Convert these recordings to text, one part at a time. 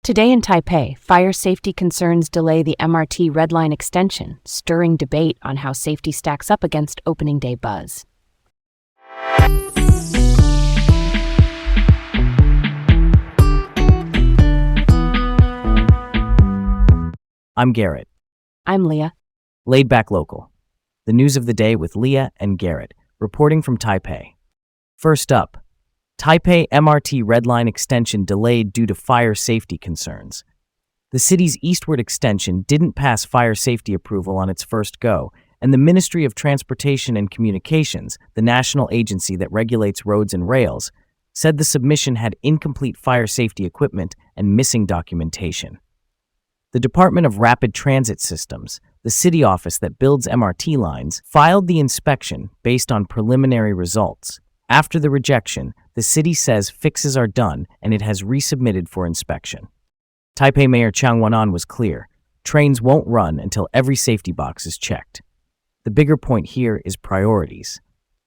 Today in Taipei, fire safety concerns delay the MRT Red Line extension, stirring debate on how safety stacks up against opening day buzz. I'm Garrett. I'm Leah. Laid Back Local. The news of the day with Leah and Garrett, reporting from Taipei. First up, Taipei MRT Red Line extension delayed due to fire safety concerns. The city's eastward extension didn't pass fire safety approval on its first go, and the Ministry of Transportation and Communications, the national agency that regulates roads and rails, said the submission had incomplete fire safety equipment and missing documentation. The Department of Rapid Transit Systems, the city office that builds MRT lines, filed the inspection based on preliminary results. After the rejection, the city says fixes are done and it has resubmitted for inspection. Taipei Mayor Chang Wan-an was clear. Trains won't run until every safety box is checked. The bigger point here is priorities.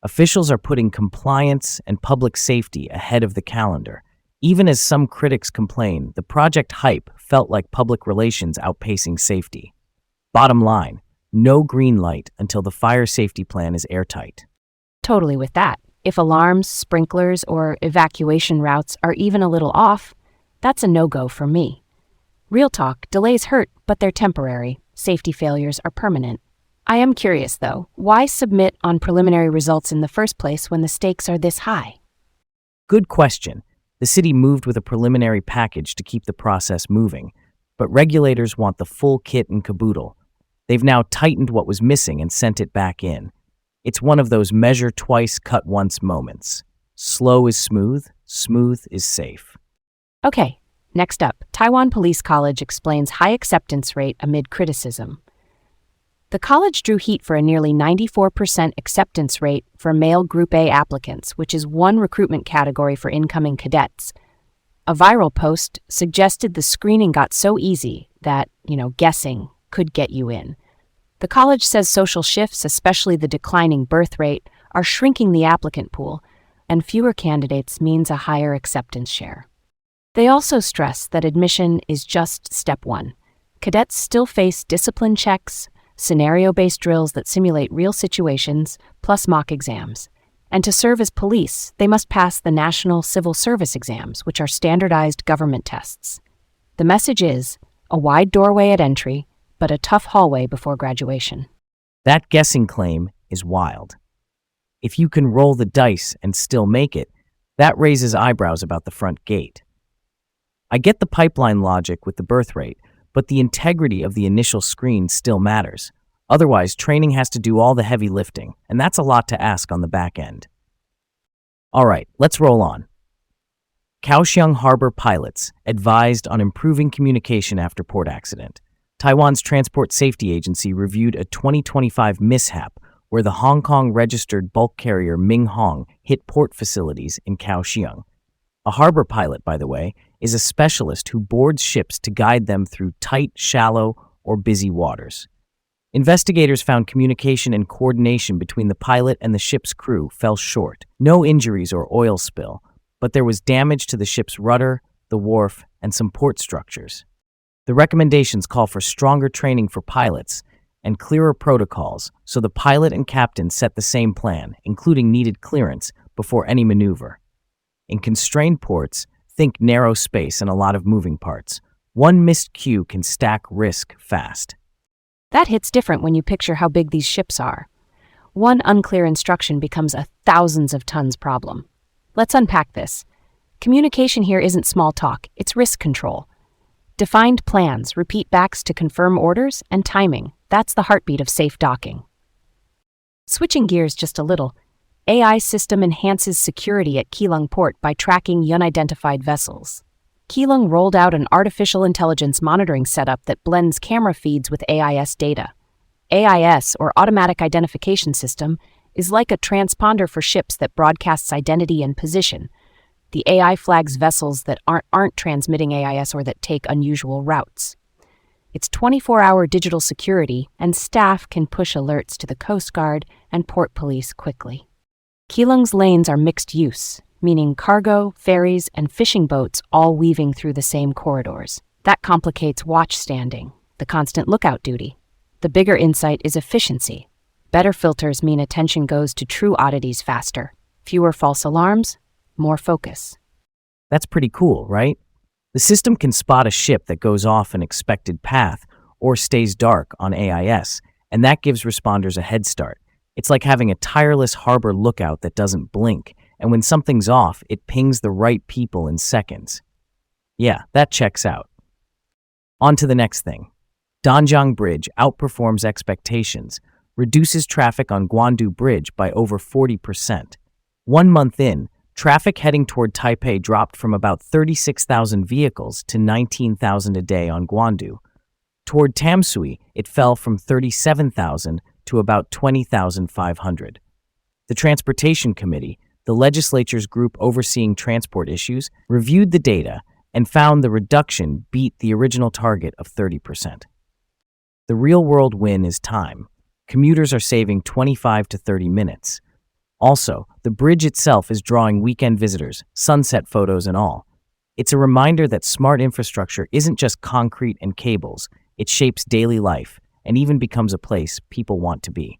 Officials are putting compliance and public safety ahead of the calendar. Even as some critics complain, the project hype felt like public relations outpacing safety. Bottom line, no green light until the fire safety plan is airtight. Totally with that. If alarms, sprinklers, or evacuation routes are even a little off, that's a no-go for me. Real talk, delays hurt, but they're temporary. Safety failures are permanent. I am curious, though, why submit on preliminary results in the first place when the stakes are this high? Good question. The city moved with a preliminary package to keep the process moving, but regulators want the full kit and caboodle. They've now tightened what was missing and sent it back in. It's one of those measure twice, cut once moments. Slow is smooth, smooth is safe. Okay, next up, Taiwan Police College explains high acceptance rate amid criticism. The college drew heat for a nearly 94% acceptance rate for male Group A applicants, which is one recruitment category for incoming cadets. A viral post suggested the screening got so easy that, guessing could get you in. The college says social shifts, especially the declining birth rate, are shrinking the applicant pool, and fewer candidates means a higher acceptance share. They also stress that admission is just step one. Cadets still face discipline checks, scenario-based drills that simulate real situations, plus mock exams. And to serve as police, they must pass the National Civil Service exams, which are standardized government tests. The message is a wide doorway at entry, but a tough hallway before graduation. That guessing claim is wild. If you can roll the dice and still make it, that raises eyebrows about the front gate. I get the pipeline logic with the birth rate, but the integrity of the initial screen still matters. Otherwise, training has to do all the heavy lifting, and that's a lot to ask on the back end. All right, let's roll on. Kaohsiung Harbor pilots advised on improving communication after port accident. Taiwan's Transport Safety Agency reviewed a 2025 mishap where the Hong Kong-registered bulk carrier Ming Hong hit port facilities in Kaohsiung. A harbor pilot, by the way, is a specialist who boards ships to guide them through tight, shallow, or busy waters. Investigators found communication and coordination between the pilot and the ship's crew fell short. No injuries or oil spill, but there was damage to the ship's rudder, the wharf, and some port structures. The recommendations call for stronger training for pilots and clearer protocols so the pilot and captain set the same plan, including needed clearance, before any maneuver. In constrained ports, think narrow space and a lot of moving parts. One missed cue can stack risk fast. That hits different when you picture how big these ships are. One unclear instruction becomes a thousands of tons problem. Let's unpack this. Communication here isn't small talk, it's risk control. Defined plans, repeat backs to confirm orders, and timing. That's the heartbeat of safe docking. Switching gears just a little, AI system enhances security at Keelung Port by tracking unidentified vessels. Keelung rolled out an artificial intelligence monitoring setup that blends camera feeds with AIS data. AIS, or Automatic Identification System, is like a transponder for ships that broadcasts identity and position. The AI flags vessels that aren't transmitting AIS or that take unusual routes. It's 24-hour digital security, and staff can push alerts to the Coast Guard and port police quickly. Keelung's lanes are mixed use, meaning cargo, ferries, and fishing boats all weaving through the same corridors. That complicates watch standing, the constant lookout duty. The bigger insight is efficiency. Better filters mean attention goes to true oddities faster. Fewer false alarms, more focus. That's pretty cool, right? The system can spot a ship that goes off an expected path or stays dark on AIS, and that gives responders a head start. It's like having a tireless harbor lookout that doesn't blink, and when something's off, it pings the right people in seconds. Yeah, that checks out. On to the next thing. Danjiang Bridge outperforms expectations, reduces traffic on Guandu Bridge by over 40%. 1 month in, traffic heading toward Taipei dropped from about 36,000 vehicles to 19,000 a day on Guandu. Toward Tamsui, it fell from 37,000 to about 20,500. The Transportation Committee, the legislature's group overseeing transport issues, reviewed the data and found the reduction beat the original target of 30%. The real-world win is time. Commuters are saving 25 to 30 minutes. Also, the bridge itself is drawing weekend visitors, sunset photos and all. It's a reminder that smart infrastructure isn't just concrete and cables. It shapes daily life and even becomes a place people want to be.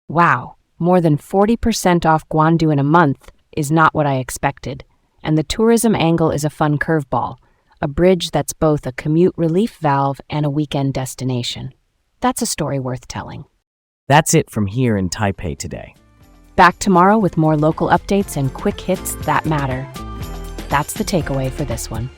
Wow, more than 40% off Guandu in a month is not what I expected. And the tourism angle is a fun curveball, a bridge that's both a commute relief valve and a weekend destination. That's a story worth telling. That's it from here in Taipei today. Back tomorrow with more local updates and quick hits that matter. That's the takeaway for this one.